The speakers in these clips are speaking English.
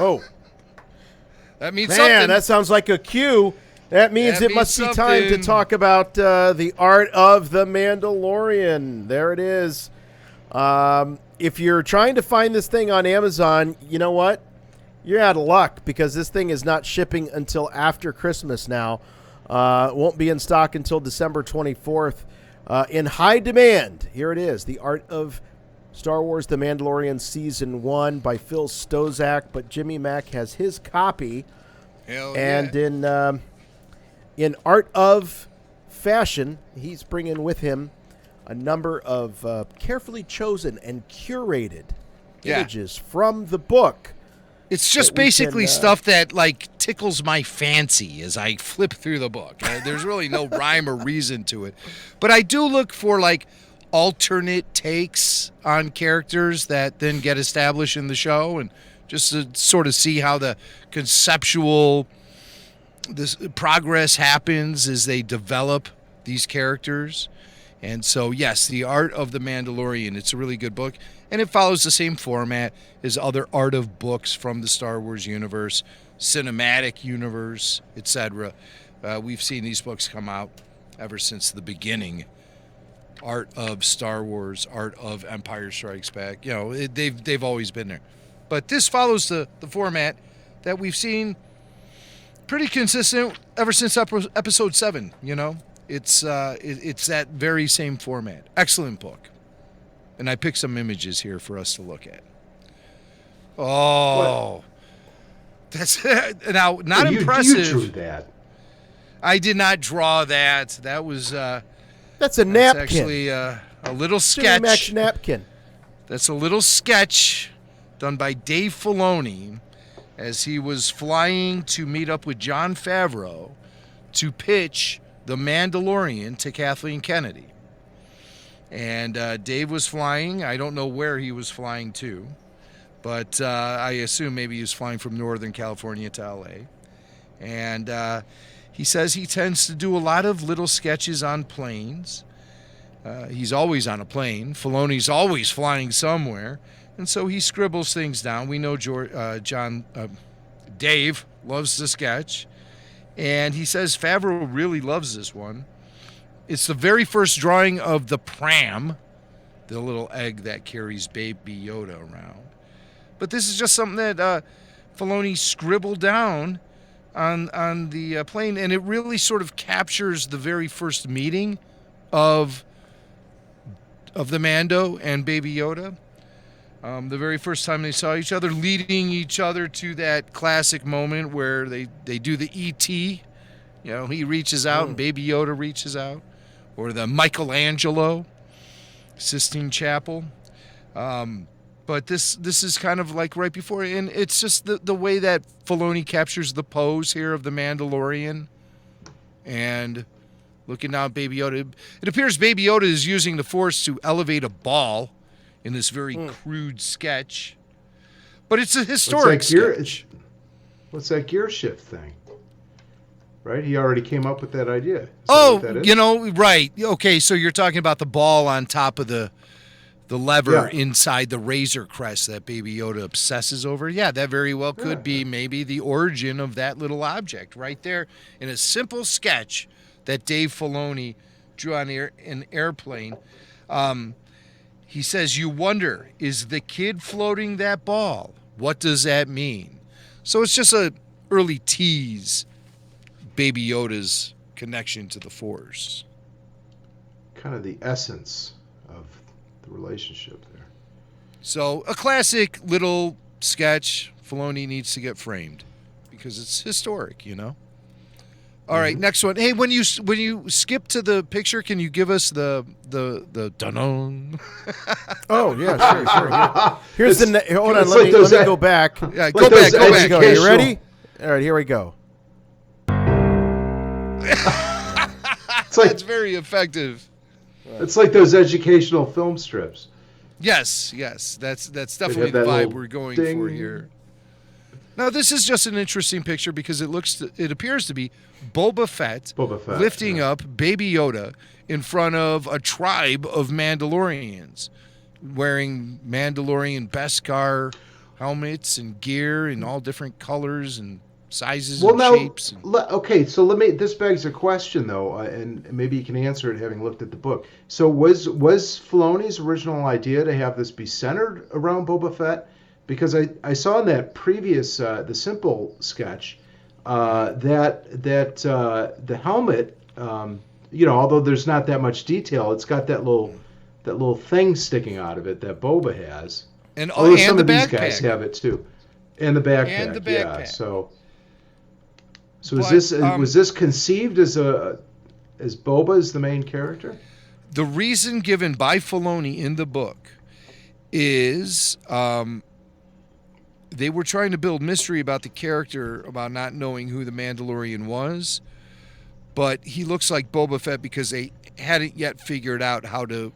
Oh. That means Man, something. that sounds like a cue. That means it must be time to talk about the Art of the Mandalorian. There it is. If you're trying to find this thing on Amazon, you know what? You're out of luck because this thing is not shipping until after Christmas now. It won't be in stock until December 24th. In high demand, here it is. The Art of Star Wars The Mandalorian Season 1 by Phil Stozak, but Jimmy Mack has his copy. Hell and yeah. in Art of Fashion, he's bringing with him a number of carefully chosen and curated images from the book. It's just basically stuff that, like, tickles my fancy as I flip through the book. There's really no rhyme or reason to it. But I do look for, like, alternate takes on characters that then get established in the show, and just to sort of see how the conceptual progress happens as they develop these characters. And so, yes, The Art of the Mandalorian, it's a really good book. And it follows the same format as other Art of books from the Star Wars universe, cinematic universe, etc. We've seen these books come out ever since the beginning. Art of Star Wars, Art of Empire Strikes Back. You know, they've always been there. But this follows the format that we've seen pretty consistent ever since episode 7, you know. It's that very same format. Excellent book. And I picked some images here for us to look at. Oh. What? That's now not impressive. You drew that. I did not draw that. That was that's a napkin. Actually a little sketch. Max napkin. That's a little sketch done by Dave Filoni as he was flying to meet up with Jon Favreau to pitch The Mandalorian to Kathleen Kennedy. And Dave was flying. I don't know where he was flying to, but I assume maybe he was flying from Northern California to L.A. And he says he tends to do a lot of little sketches on planes. He's always on a plane. Filoni's always flying somewhere. And so he scribbles things down. We know Dave loves the sketch. And he says Favreau really loves this one. It's the very first drawing of the pram, the little egg that carries Baby Yoda around. But this is just something that Filoni scribbled down on the plane, and it really sort of captures the very first meeting of the Mando and Baby Yoda. The very first time they saw each other, leading each other to that classic moment where they do the E.T., you know, he reaches out and Baby Yoda reaches out. Or the Michelangelo Sistine Chapel. But this is kind of like right before, and it's just the way that Filoni captures the pose here of the Mandalorian. And looking down at Baby Yoda. It appears Baby Yoda is using the Force to elevate a ball in this very crude sketch. But it's a historic sketch. What's that gear shift thing? Right? He already came up with that idea. You know, right. Okay, so you're talking about the ball on top of the lever inside the Razor Crest that Baby Yoda obsesses over. Yeah, that very well could be maybe the origin of that little object right there in a simple sketch that Dave Filoni drew on an airplane. He says, you wonder, is the kid floating that ball? What does that mean? So it's just an early tease. Baby Yoda's connection to the Force. Kind of the essence of the relationship there. So a classic little sketch. Filoni needs to get framed because it's historic, you know. All right, next one. Hey, when you skip to the picture, can you give us the dun-dun? Oh yeah, sure. Yeah. Here's hold on. Let me go back. Yeah, go back. You ready? All right, here we go. That's very effective. It's like those educational film strips. Yes, that's definitely the vibe we're going for here. Now, this is just an interesting picture because it appears to be Boba Fett lifting up Baby Yoda in front of a tribe of Mandalorians wearing Mandalorian Beskar helmets and gear in all different colors and sizes Well, and now, shapes. okay, so this begs a question though, and maybe you can answer it having looked at the book. So was Filoni's original idea to have this be centered around Boba Fett? Because I saw in that previous the simple sketch that the helmet, although there's not that much detail, it's got that little thing sticking out of it that Boba has. And Although some the of these backpack. guys have it too, and the backpack. And the Yeah. backpack. So But, was this conceived as Boba as the main character? The reason given by Filoni in the book is they were trying to build mystery about the character, about not knowing who the Mandalorian was, but he looks like Boba Fett because they hadn't yet figured out how to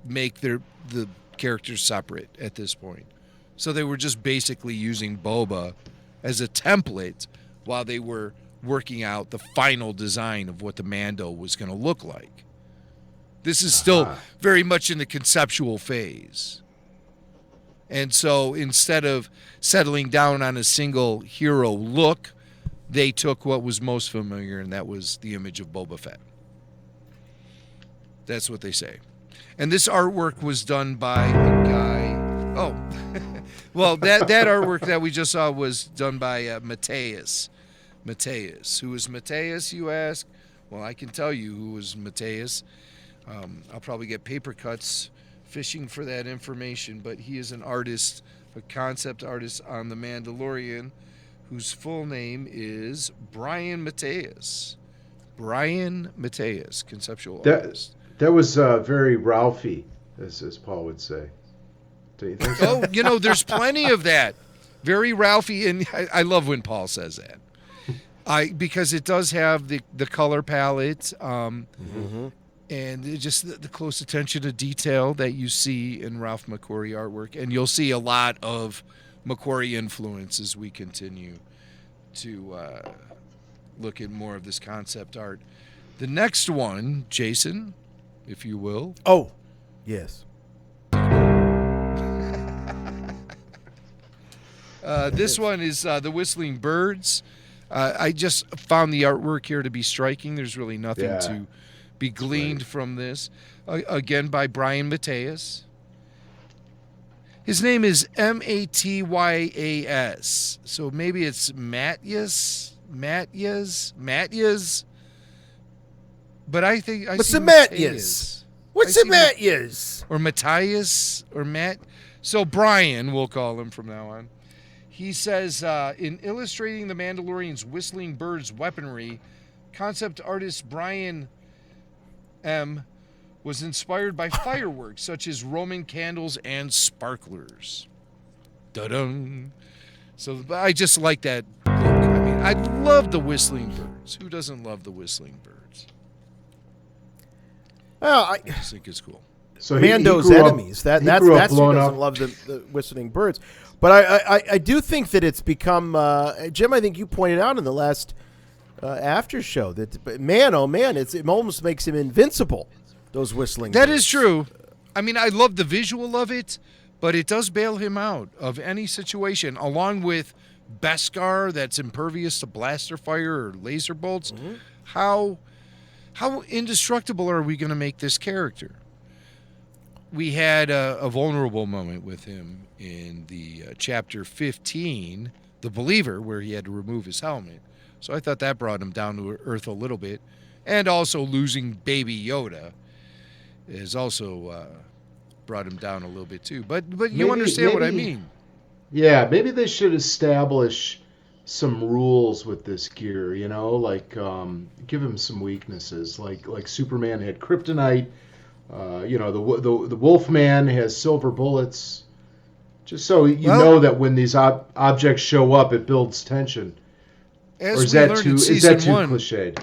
make the characters separate at this point. So they were just basically using Boba as a template while they were working out the final design of what the Mando was going to look like. This is still very much in the conceptual phase. And so instead of settling down on a single hero look, they took what was most familiar, and that was the image of Boba Fett. That's what they say. And this artwork was done by a guy. Oh, well, that artwork that we just saw was done by Mateus. Mateus. Who is Mateus, you ask? Well, I can tell you who was Mateus. I'll probably get paper cuts fishing for that information, but he is an artist, a concept artist on The Mandalorian, whose full name is Brian Mateus. Brian Mateus, conceptual artist. That was very Ralphie, as Paul would say. Do you think so? Oh, there's plenty of that. Very Ralphie, and I love when Paul says that. Because it does have the color palette, and just the close attention to detail that you see in Ralph McQuarrie artwork. And you'll see a lot of McQuarrie influence as we continue to look at more of this concept art. The next one, Jason, if you will. Oh, yes. This one is The Whistling Birds. I just found the artwork here to be striking. There's really nothing to be gleaned from this. Again, by Brian Mateus. His name is Matyas. So maybe it's Matyas. But I think I What's see the Matyas? What's the Matyas? Or Matthias or Matt. So Brian, we'll call him from now on. He says, in illustrating the Mandalorian's whistling birds weaponry, concept artist Brian M. was inspired by fireworks such as Roman candles and sparklers. Da-dum. So I just like that look. I mean, I love the whistling birds. Who doesn't love the whistling birds? Well, I just think it's cool. So Mando's enemies. That's who doesn't love the whistling birds. But I do think that it's become, Jim, I think you pointed out in the last after show that, man, oh man, it almost makes him invincible, those whistling birds. That is true. I mean, I love the visual of it, but it does bail him out of any situation, along with Beskar that's impervious to blaster fire or laser bolts. Mm-hmm. How indestructible are we going to make this character? We had a vulnerable moment with him in the chapter 15, The Believer, where he had to remove his helmet. So I thought that brought him down to earth a little bit. And also losing Baby Yoda has also brought him down a little bit too. But you understand what I mean. Yeah, maybe they should establish some rules with this gear, like give him some weaknesses. Like Superman had kryptonite. The Wolfman has silver bullets, just so you know that when these objects show up, it builds tension. Or is that too cliched?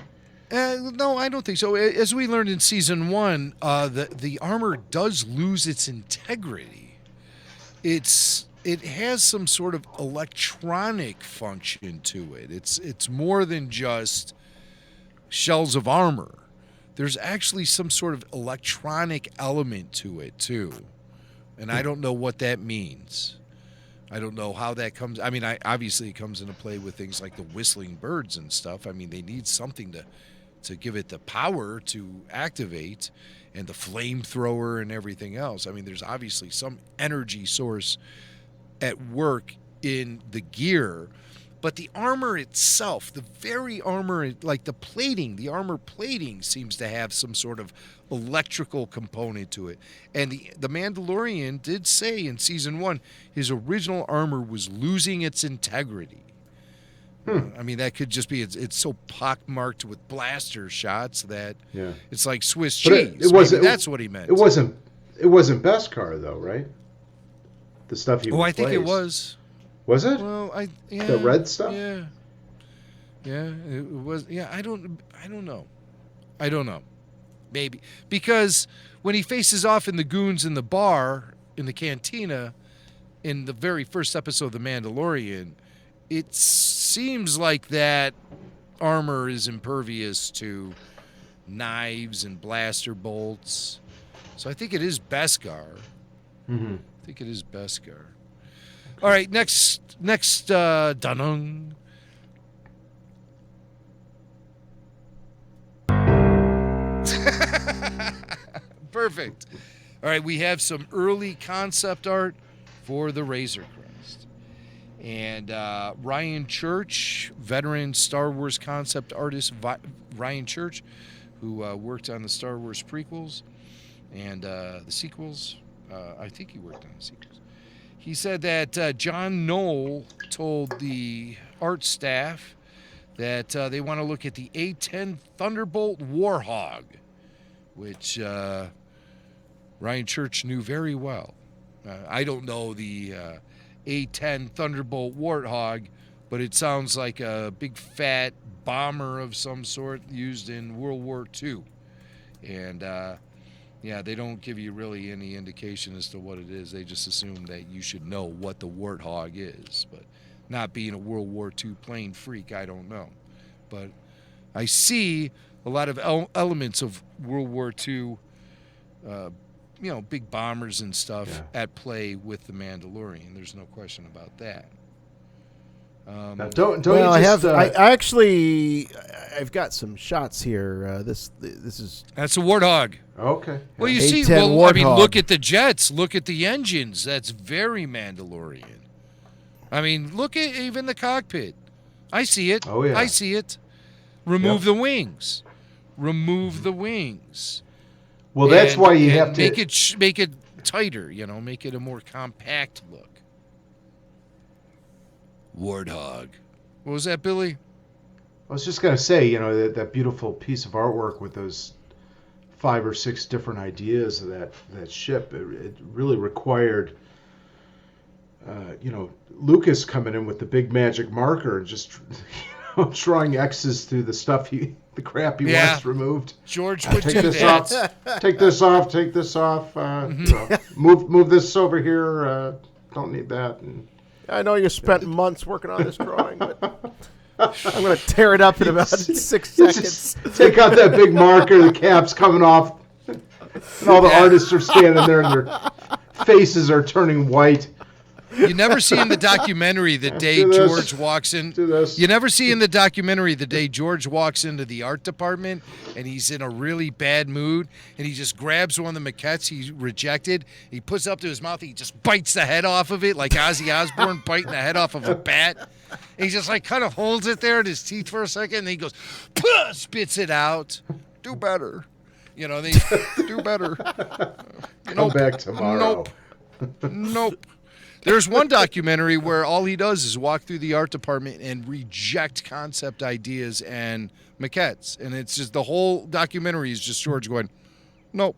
No, I don't think so. As we learned in season 1, the armor does lose its integrity. It has some sort of electronic function to it. It's more than just shells of armor. There's actually some sort of electronic element to it, too. And I don't know what that means. I don't know how that comes. I mean, obviously it comes into play with things like the whistling birds and stuff. I mean, they need something to give it the power to activate, and the flamethrower and everything else. I mean, there's obviously some energy source at work in the gear, but the armor itself, the very armor, like the armor plating seems to have some sort of electrical component to it. And the Mandalorian did say in season 1, his original armor was losing its integrity. I mean, that could just be it's so pockmarked with blaster shots that it's like Swiss cheese. It wasn't. That's what he meant. It wasn't Beskar though, right? The stuff he. I think it was. Was it? Well, the red stuff. Yeah, it was. Yeah, I don't know. Maybe because when he faces off in the goons in the bar in the cantina in the very first episode of The Mandalorian, it seems like that armor is impervious to knives and blaster bolts. So I think it is Beskar. Mm-hmm. I think it is Beskar. Okay. All right, next dun-dun. Perfect. All right, we have some early concept art for the Razor Crest. And Ryan Church, veteran Star Wars concept artist Ryan Church, who worked on the Star Wars prequels and the sequels. I think he worked on the sequels. He said that John Knoll told the art staff that they want to look at the A-10 Thunderbolt Warhog, which Ryan Church knew very well. I don't know the A-10 Thunderbolt Warthog, but it sounds like a big fat bomber of some sort used in World War II. And they don't give you really any indication as to what it is. They just assume that you should know what the Warthog is. But not being a World War II plane freak, I don't know. But I see a lot of elements of World War II, big bombers and stuff at play with the Mandalorian. There's no question about that. I've got some shots here. That's a Warthog. Okay. Well, you see, I mean, look at the jets, look at the engines. That's very Mandalorian. I mean, look at even the cockpit. I see it. Oh yeah. I see it. Remove the wings. Remove the wings. Well, that's why you have to make it tighter. Make it a more compact look. Warthog. What was that, Billy? I was just going to say, that beautiful piece of artwork with those 5 or 6 different ideas of that ship. It really required, Lucas coming in with the big magic marker and just drawing X's through the stuff the crap he wants removed. George would take do this that. Off, take this off. Take this off. Move this over here. Don't need that. And, I know you spent months working on this drawing, but I'm going to tear it up in about 6 seconds. Take out that big marker, the cap's coming off, and all the artists are standing there and their faces are turning white. You never see in the documentary the day George walks in. You never see in the documentary the day George walks into the art department and he's in a really bad mood and he just grabs one of the maquettes he rejected. He puts it up to his mouth. He just bites the head off of it like Ozzy Osbourne biting the head off of a bat. And he just kind of holds it there in his teeth for a second and then he goes, spits it out. Do better. They do better. Come back tomorrow. Nope. There's one documentary where all he does is walk through the art department and reject concept ideas and maquettes. And it's just the whole documentary is just George going, nope.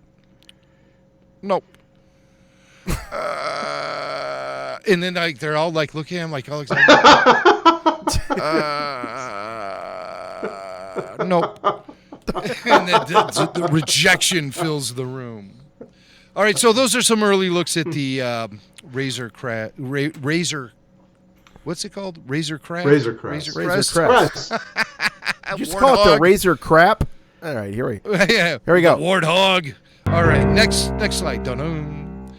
And then they're all looking at him all excited. Nope. And the rejection fills the room. All right, so those are some early looks at the Razor. What's it called? Razor Crest. Razor Crest. You just call it the Razor Crap. All right, here we go. Warthog. All right, next slide. Dun-dun.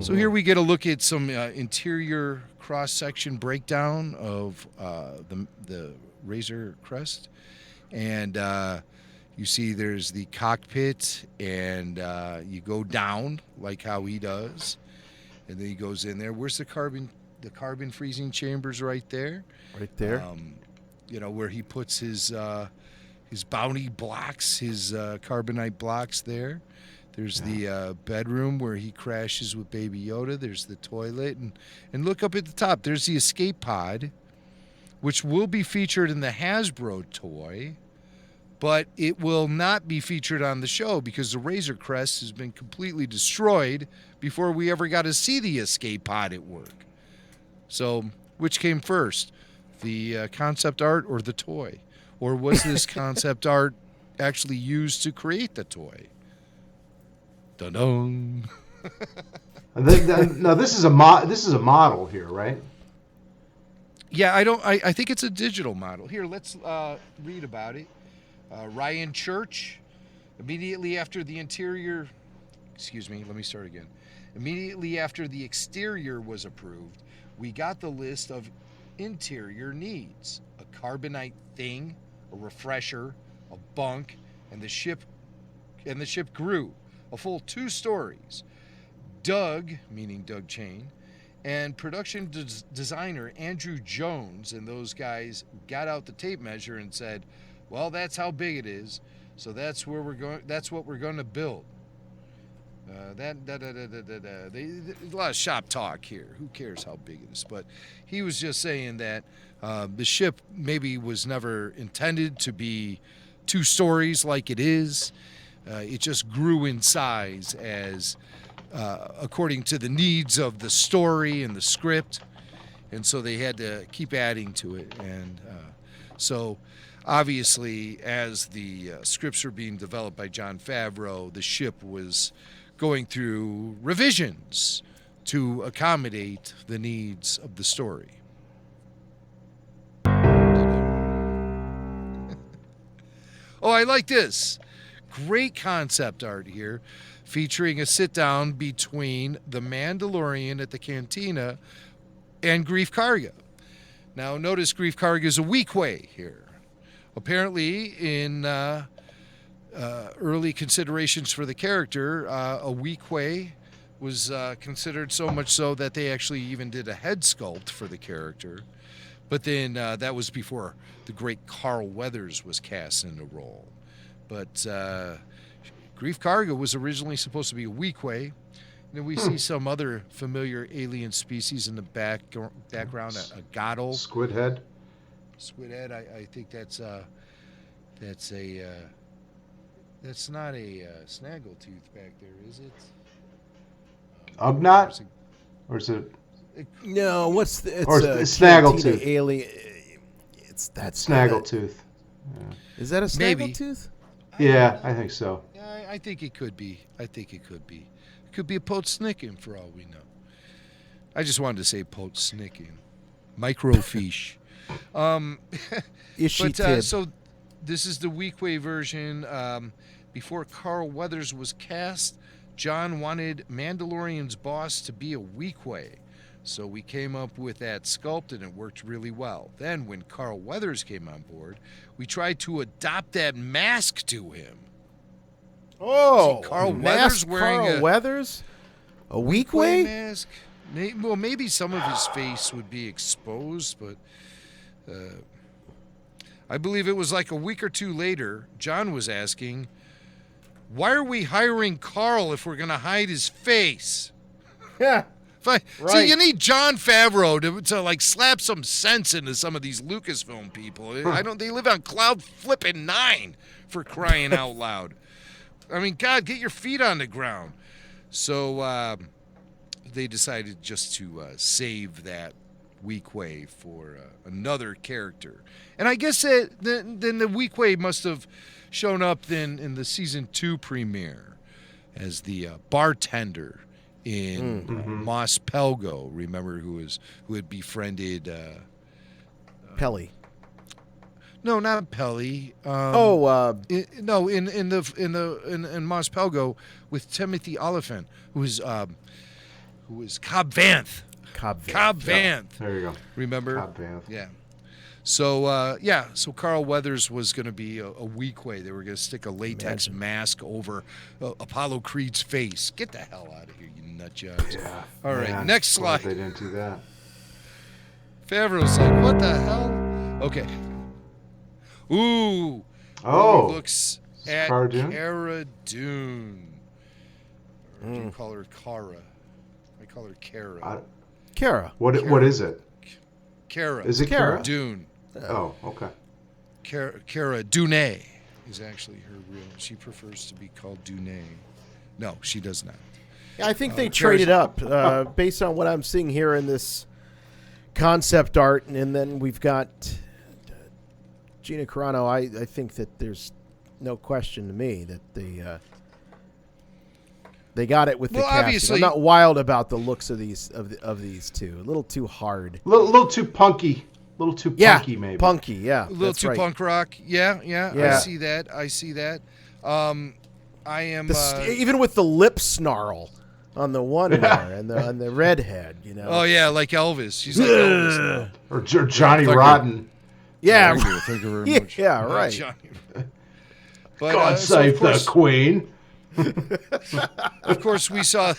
So here we get a look at some interior cross-section breakdown of the Razor Crest. And you see there's the cockpit, and you go down like how he does. And then he goes in there. Where's the carbon freezing chambers? Right there. Right there. Where he puts his bounty blocks, his carbonite blocks there. There's the bedroom where he crashes with Baby Yoda. There's the toilet. And look up at the top. There's the escape pod, which will be featured in the Hasbro toy, but it will not be featured on the show because the Razor Crest has been completely destroyed before we ever got to see the escape pod at work. So, which came first, the concept art or the toy? Or was this concept art actually used to create the toy? Dun-dun. Now this is a model here, right? Yeah, I think it's a digital model. Here, let's read about it. Ryan Church, immediately after the exterior was approved, we got the list of interior needs: a carbonite thing, a refresher, a bunk, and the ship grew a full 2 stories. Doug, meaning Doug Chain, and production designer Andrew Jones and those guys got out the tape measure and said, well, that's how big it is, so that's where we're going. That's what we're going to build. There's a lot of shop talk here. Who cares how big it is? But he was just saying that the ship maybe was never intended to be 2 stories like it is. It just grew in size as according to the needs of the story and the script, and so they had to keep adding to it. And so obviously, as the scripts were being developed by Jon Favreau, the ship was going through revisions to accommodate the needs of the story. Oh, I like this. Great concept art here, featuring a sit-down between the Mandalorian at the cantina and Greef Karga. Now, notice Greef Karga is a Weequay here. Apparently, in early considerations for the character, a Weequay was considered so much so that they actually even did a head sculpt for the character. But then that was before the great Carl Weathers was cast in the role. But Greef Karga was originally supposed to be a Weequay. And then we see some other familiar alien species in the background, a Gottle. Squidhead. I think that's not a snaggletooth back there, is it? Ugnaught? Or is it? No, it's a snaggletooth. Alien. It's that snaggletooth. Yeah. Is that a snaggletooth? Yeah, I think so. Yeah, I think it could be. It could be a Potsnikin for all we know. I just wanted to say Potsnikin. Microfiche. So this is the Weequay version. Before Carl Weathers was cast, John wanted Mandalorian's boss to be a Weequay. So we came up with that sculpt, and it worked really well. Then when Carl Weathers came on board, we tried to adopt that mask to him. Oh, Carl Weathers wearing Carl Weathers? A Weequay mask? Well, maybe some of his face would be exposed, but I believe it was like a week or 2 later, John was asking, why are we hiring Carl if we're going to hide his face? Yeah. Right. See, you need Jon Favreau to like slap some sense into some of these Lucasfilm people. They live on cloud flipping 9 for crying out loud. I mean, God, get your feet on the ground. So they decided just to save that Weequay for another character. And I guess then the Weequay must have shown up then in the season 2 premiere as the bartender in Mos Pelgo. Remember who had befriended Pelly. No, not Pelly. In Mos Pelgo with Timothy Oliphant, who was who was Cobb Vanth. Cobb Vanth. There you go. Remember? Cobb Vanth. Yeah. So, so Carl Weathers was going to be a weak way. They were going to stick a latex mask over Apollo Creed's face. Get the hell out of here, you nut jobs. Yeah. All right, Man, next glad slide. They didn't do that. Favreau's like, what the hell? Okay. Ooh. Oh. He looks at Cara Dune? Cara Dune. Or do you call her Cara? I call her Cara. Cara. What is it? Cara. Is it Cara? Dune. Oh, okay. Cara Dune is actually her real. She prefers to be called Dune. No, she does not. I think they traded up based on what I'm seeing here in this concept art, and then we've got Gina Carano. I think that there's no question to me that they got it with the casting. Obviously, I'm not wild about the looks of these two. A little too hard. Little too punky. A little too punky, maybe. Punky, yeah. A little too punk rock. Yeah. Yeah. I see that. I am even with the lip snarl on the one there and the redhead, you know. Oh yeah, like Elvis. She's like Elvis. Or Johnny Rotten. Yeah. Thank you very much. Yeah, right. Johnny. But, God save the Queen. Of course, we saw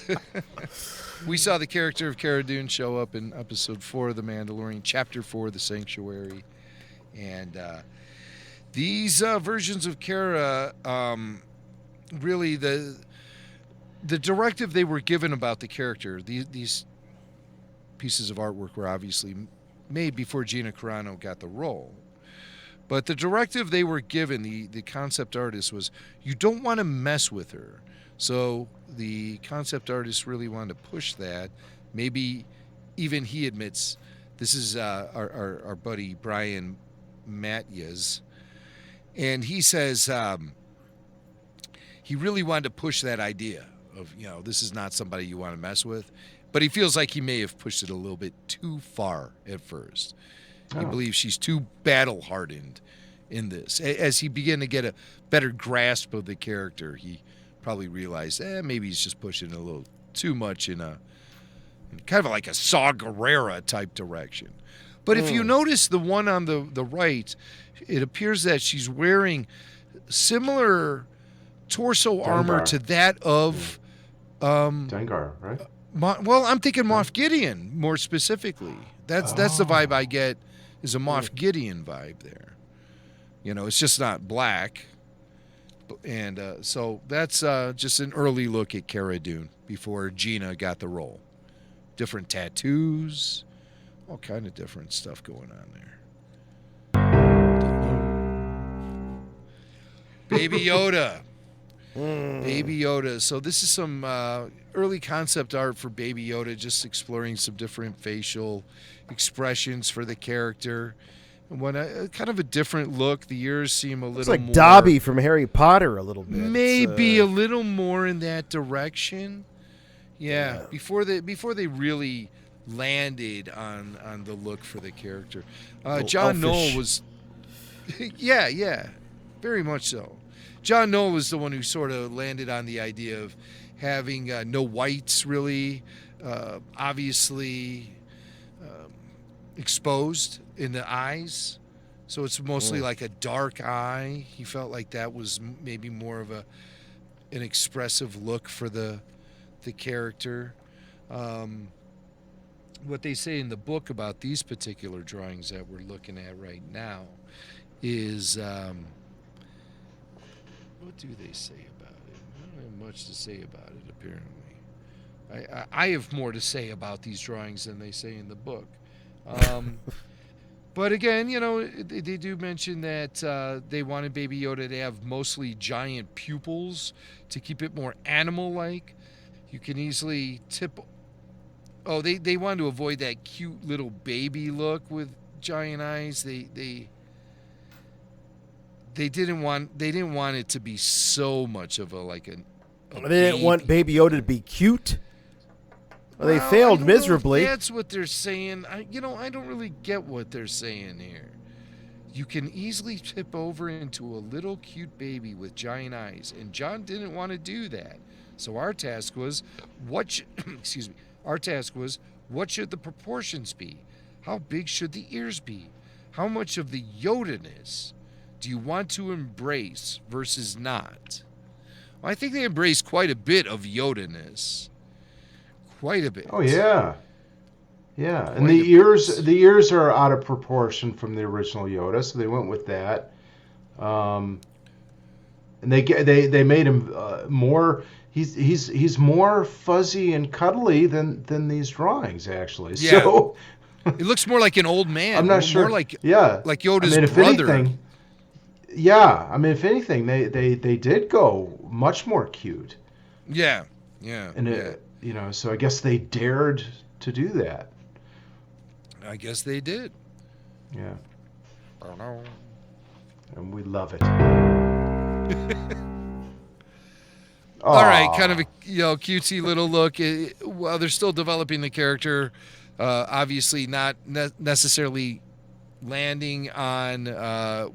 the character of Cara Dune show up in episode 4 of The Mandalorian, chapter 4, The Sanctuary, and these versions of Cara, really the directive they were given about the character. These pieces of artwork were obviously made before Gina Carano got the role. But the directive they were given, the concept artist, was you don't want to mess with her. So the concept artist really wanted to push that. Maybe even he admits, this is our buddy Brian Mathias, and he says he really wanted to push that idea of, this is not somebody you want to mess with. But he feels like he may have pushed it a little bit too far at first. He believes she's too battle-hardened in this. As he began to get a better grasp of the character, he probably realized, maybe he's just pushing it a little too much in kind of like a Saw Gerrera type direction. But if you notice the one on the right, it appears that she's wearing similar torso armor to that of... Dengar, right? I'm thinking Moff Gideon more specifically. That's the vibe I get, is a Moff Gideon vibe there. It's just not black. And so that's just an early look at Cara Dune before Gina got the role. Different tattoos, all kind of different stuff going on there. Baby Yoda. Baby Yoda. So this is some early concept art for Baby Yoda, just exploring some different facial expressions for the character. And when kind of a different look, the ears seem a little it's like more... Dobby from Harry Potter a little bit. Maybe a little more in that direction. Yeah. Before they really landed on the look for the character. John Knoll was... yeah, very much so. John Knoll was the one who sort of landed on the idea of having no whites really, obviously exposed in the eyes. So it's mostly like a dark eye. He felt like that was maybe more of an expressive look for the character. What they say in the book about these particular drawings that we're looking at right now is... what do they say about it? I don't have much to say about it, apparently. I have more to say about these drawings than they say in the book. But again, they do mention that they wanted Baby Yoda to have mostly giant pupils to keep it more animal-like. You can easily tip... Oh, they wanted to avoid that cute little baby look with giant eyes. They didn't want it to be so much of they didn't want Baby Yoda to be cute. Well, they failed miserably. That's what they're saying. I don't really get what they're saying here. You can easily tip over into a little cute baby with giant eyes, and John didn't want to do that. So our task was, Our task was, what should the proportions be? How big should the ears be? How much of the Yoda-ness do you want to embrace versus not? Well, I think they embrace quite a bit of Yoda-ness. Quite a bit. Oh yeah. Yeah, Quite and a the ears are out of proportion from the original Yoda, so they went with that. And they made him more. He's more fuzzy and cuddly than these drawings actually. Yeah. So It looks more like an old man. I'm not sure. More like I Yoda's mean, if brother. anything, yeah. I mean, if anything, they did go much more cute. Yeah. And so I guess they dared to do that. I guess they did. Yeah. I don't know. And we love it. All right, kind of a cutesy little look. Well, they're still developing the character. Obviously, not necessarily landing on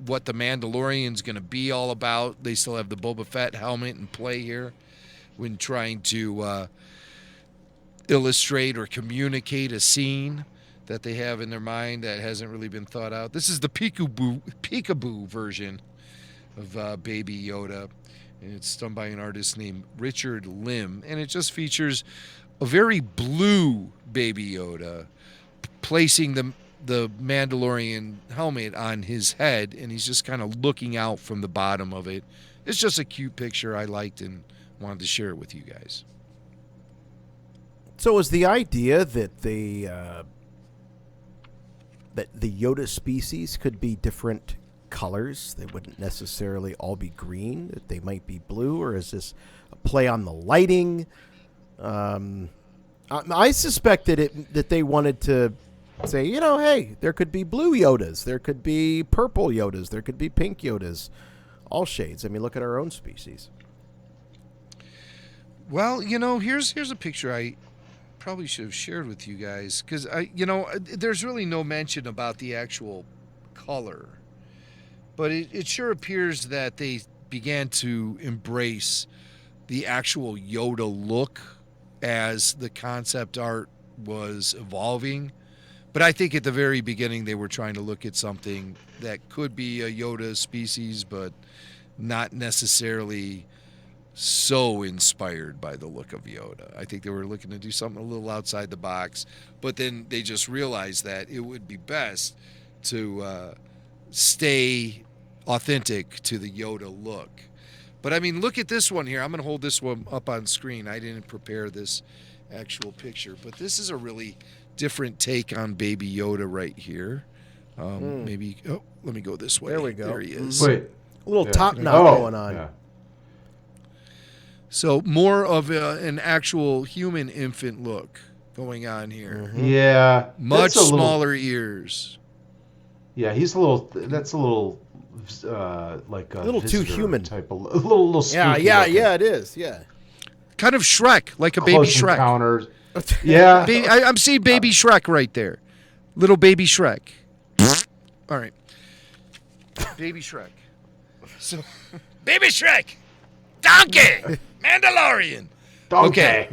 what the Mandalorian's going to be all about. They still have the Boba Fett helmet in play here when trying to illustrate or communicate a scene that they have in their mind that hasn't really been thought out. This is the peekaboo version of Baby Yoda. And it's done by an artist named Richard Lim. And it just features a very blue Baby Yoda placing the Mandalorian helmet on his head. And he's just kind of looking out from the bottom of it. It's just a cute picture I liked and wanted to share it with you guys. So is the idea that the Yoda species could be different colors? They wouldn't necessarily all be green. That they might be blue, or is this a play on the lighting? I suspected that they wanted to say, hey, there could be blue Yodas, there could be purple Yodas, there could be pink Yodas, all shades. I mean, look at our own species. Well, here's a picture I probably should have shared with you guys, because there's really no mention about the actual color, but it sure appears that they began to embrace the actual Yoda look as the concept art was evolving. But I think at the very beginning they were trying to look at something that could be a Yoda species, but not necessarily so inspired by the look of Yoda. I think they were looking to do something a little outside the box, but then they just realized that it would be best to stay authentic to the Yoda look. But I mean, look at this one here. I'm going to hold this one up on screen. I didn't prepare this actual picture, but this is a really different take on Baby Yoda right here. Maybe, let me go this way. There we go. There he is. Wait, A little top knot going on. Yeah. So more of an actual human infant look going on here. Mm-hmm. Yeah. Much smaller ears. Yeah, he's a little. That's a little like a little too human type of a little. Yeah. It is. Yeah. Kind of Shrek, like a baby Close Shrek. Encounters. Yeah. I'm seeing baby Shrek right there. Little baby Shrek. All right. Baby Shrek. So, baby Shrek. Donkey. Mandalorian. Donkey. Okay.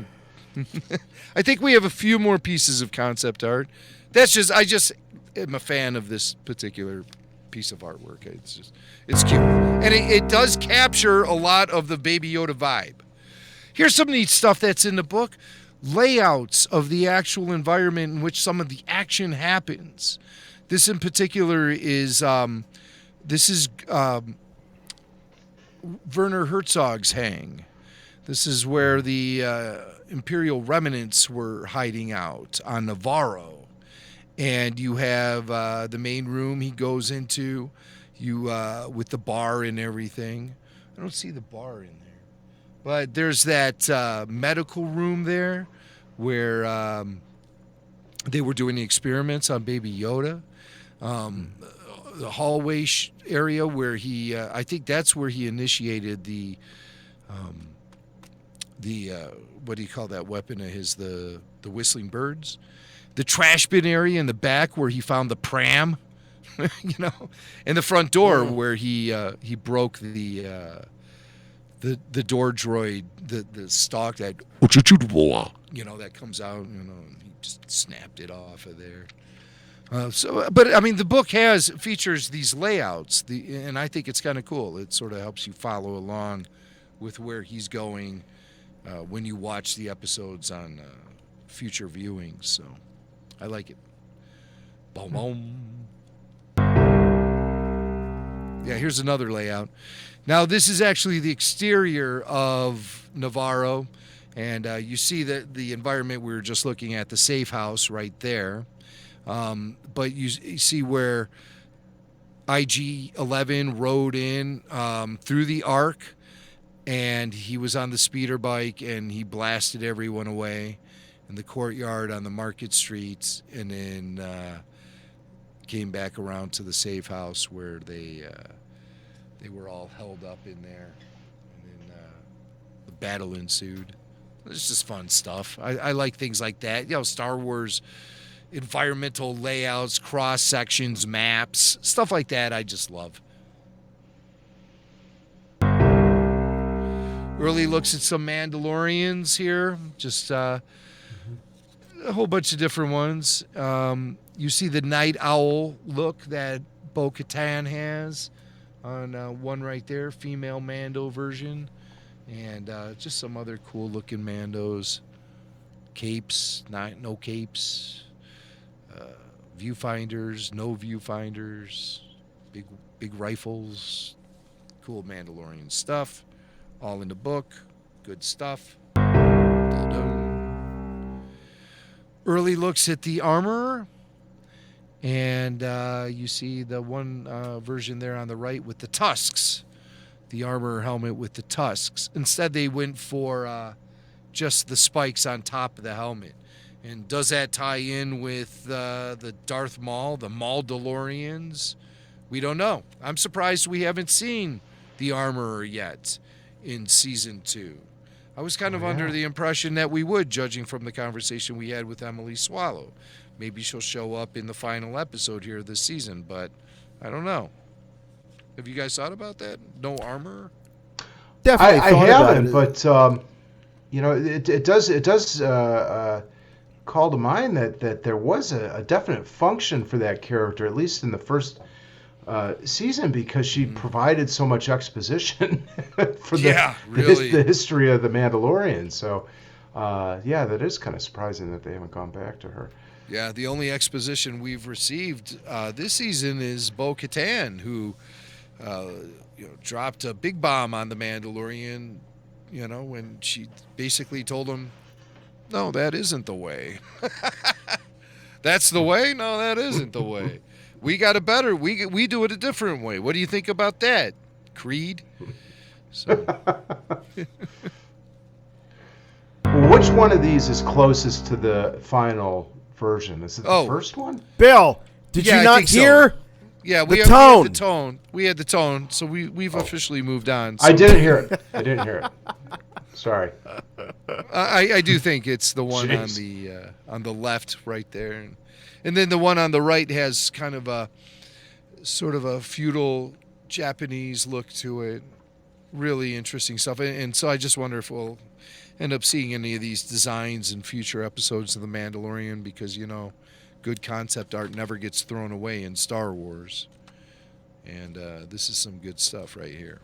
I think we have a few more pieces of concept art. I just am a fan of this particular piece of artwork. It's cute. And it does capture a lot of the Baby Yoda vibe. Here's some neat stuff that's in the book. Layouts of the actual environment in which some of the action happens. This in particular is Werner Herzog's Hang. This is where the Imperial remnants were hiding out on Navarro. And you have the main room he goes into, with the bar and everything. I don't see the bar in there. But there's that medical room there where they were doing the experiments on Baby Yoda. The hallway area where he, I think that's where he initiated the what do you call that weapon of his, the whistling birds? The trash bin area in the back where he found the pram, and the front door where he broke the door droid, the stock that that comes out, and he just snapped it off of there. But I mean, the book features these layouts, and I think it's kind of cool. It sort of helps you follow along with where he's going when you watch the episodes on future viewings. So I like it. Boom, boom. Yeah, here's another layout. Now, this is actually the exterior of Navarro, and you see the environment we were just looking at, the safe house right there. But you see where IG-11 rode in through the arc, and he was on the speeder bike, and he blasted everyone away in the courtyard on the market streets, and then came back around to the safe house where they were all held up in there, and then the battle ensued. It's just fun stuff. I like things like that. Star Wars environmental layouts, cross sections, maps, stuff like that. I just love. Early looks at some Mandalorians here. Just a whole bunch of different ones. You see the night owl look that Bo-Katan has on one right there, female Mando version, and just some other cool looking Mandos. Capes, no capes. Viewfinders, no viewfinders, big rifles, cool Mandalorian stuff, all in the book, good stuff. Early looks at the armor, and you see the one version there on the right with the tusks, the armor helmet with the tusks. Instead, they went for just the spikes on top of the helmet. And does that tie in with the Darth Maul, the Mandalorians? We don't know. I'm surprised we haven't seen the armorer yet in season 2. I was kind of under the impression that we would, judging from the conversation we had with Emily Swallow. Maybe she'll show up in the final episode here this season, but I don't know. Have you guys thought about that? No armor? Definitely, I haven't, but it does call to mind that there was a definite function for that character, at least in the first season, because she provided so much exposition for the history of the Mandalorian. So, that is kind of surprising that they haven't gone back to her. Yeah, the only exposition we've received this season is Bo-Katan, who dropped a big bomb on the Mandalorian, when she basically told him, no, that isn't the way. That's the way? No, that isn't the way. We got it better. We do it a different way. What do you think about that, Creed? So. Which one of these is closest to the final version? Is it the first one? Bill, did you not hear? So. Yeah, we had the tone. We had the tone, so we've officially moved on. So. I didn't hear it. Sorry. I do think it's the one on the left right there, and then the one on the right has kind of a sort of a feudal Japanese look to it. Really interesting stuff, and so I just wonder if we'll end up seeing any of these designs in future episodes of The Mandalorian, because good concept art never gets thrown away in Star Wars, and this is some good stuff right here.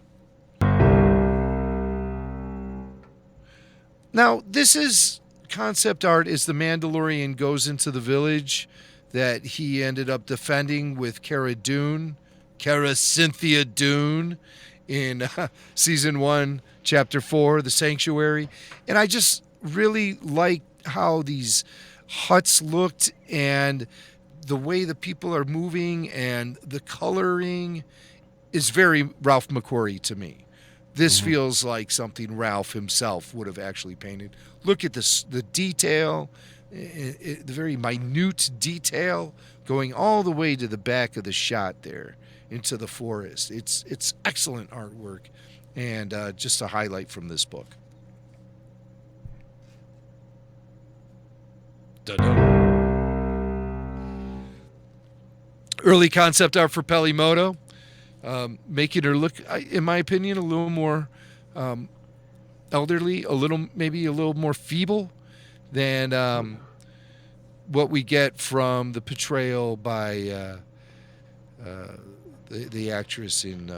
Now, this is concept art as the Mandalorian goes into the village that he ended up defending with Cara Cynthia Dune in season 1, chapter 4, The Sanctuary. And I just really like how these huts looked and the way the people are moving, and the coloring is very Ralph McQuarrie to me. This feels like something Ralph himself would have actually painted. Look at this, the detail, the very minute detail going all the way to the back of the shot there into the forest. It's excellent artwork, and just a highlight from this book. Early concept art for Pelimoto. Making her look, in my opinion, a little more elderly, maybe a little more feeble than what we get from the portrayal by the actress in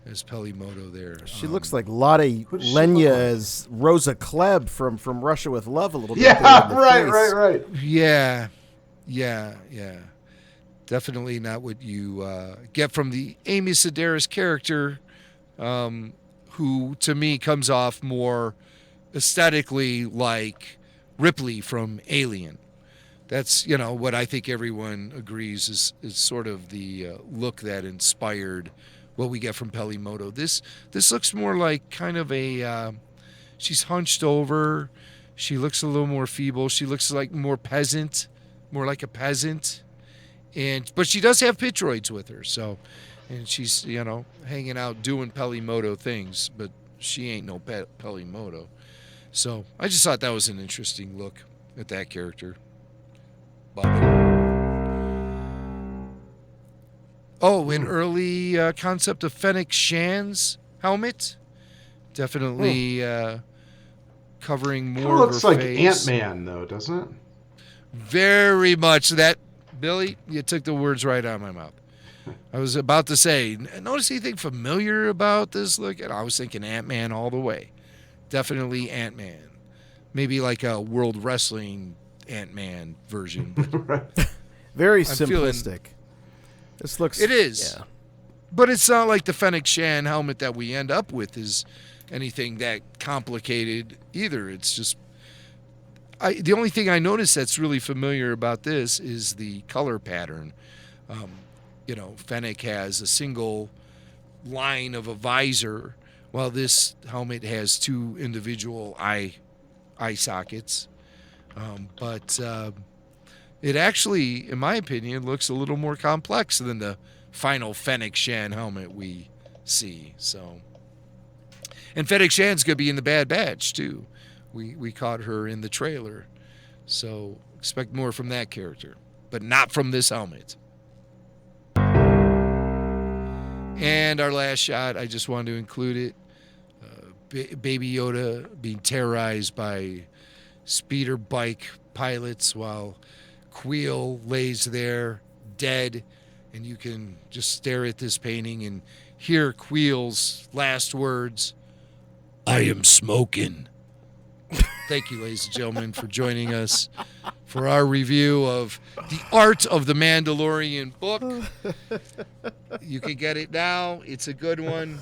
as Pelimoto there. She looks like Lotte Who does she Lenya look like? as Rosa Klebb from Russia with Love a little bit. Yeah, there in the right. face. Yeah. Definitely not what you get from the Amy Sedaris character, who to me comes off more aesthetically like Ripley from Alien. That's, what I think everyone agrees is sort of the look that inspired what we get from Pelimoto. This looks more like kind of a she's hunched over. She looks a little more feeble. She looks like more like a peasant. But she does have pictroids with her, and she's, hanging out doing Pelimoto things, but she ain't no Pelimoto. So I just thought that was an interesting look at that character. Oh, an early concept of Fenix Shan's helmet. Definitely covering more of her Looks like face. Ant-Man, though, doesn't it? Very much that. Billy, you took the words right out of my mouth. I was about to say, notice anything familiar about this look? And I was thinking Ant-Man all the way. Definitely Ant-Man. Maybe like a World Wrestling Ant-Man version. Right. Very simplistic. This looks... It is. Yeah. But it's not like the Fenix Shan helmet that we end up with is anything that complicated either. It's just... the only thing I noticed that's really familiar about this is the color pattern. Fennec has a single line of a visor, while this helmet has two individual eye sockets. But it actually, in my opinion, looks a little more complex than the final Fennec Shan helmet we see. So, and Fennec Shan's going to be in the Bad Batch, too. We caught her in the trailer, so expect more from that character, but not from this helmet. And our last shot, I just wanted to include it. Baby Yoda being terrorized by speeder bike pilots while Queel lays there dead, and you can just stare at this painting and hear Queel's last words, "I am smoking." Thank you, ladies and gentlemen, for joining us for our review of The Art of the Mandalorian book. You can get it now. It's a good one.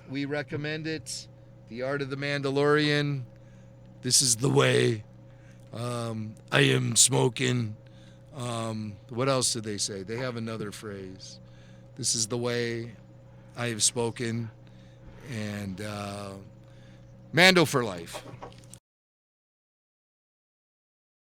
We recommend it. The Art of the Mandalorian. This is the way. I am smoking. What else did they say? They have another phrase. This is the way. I have spoken. And Mando for life.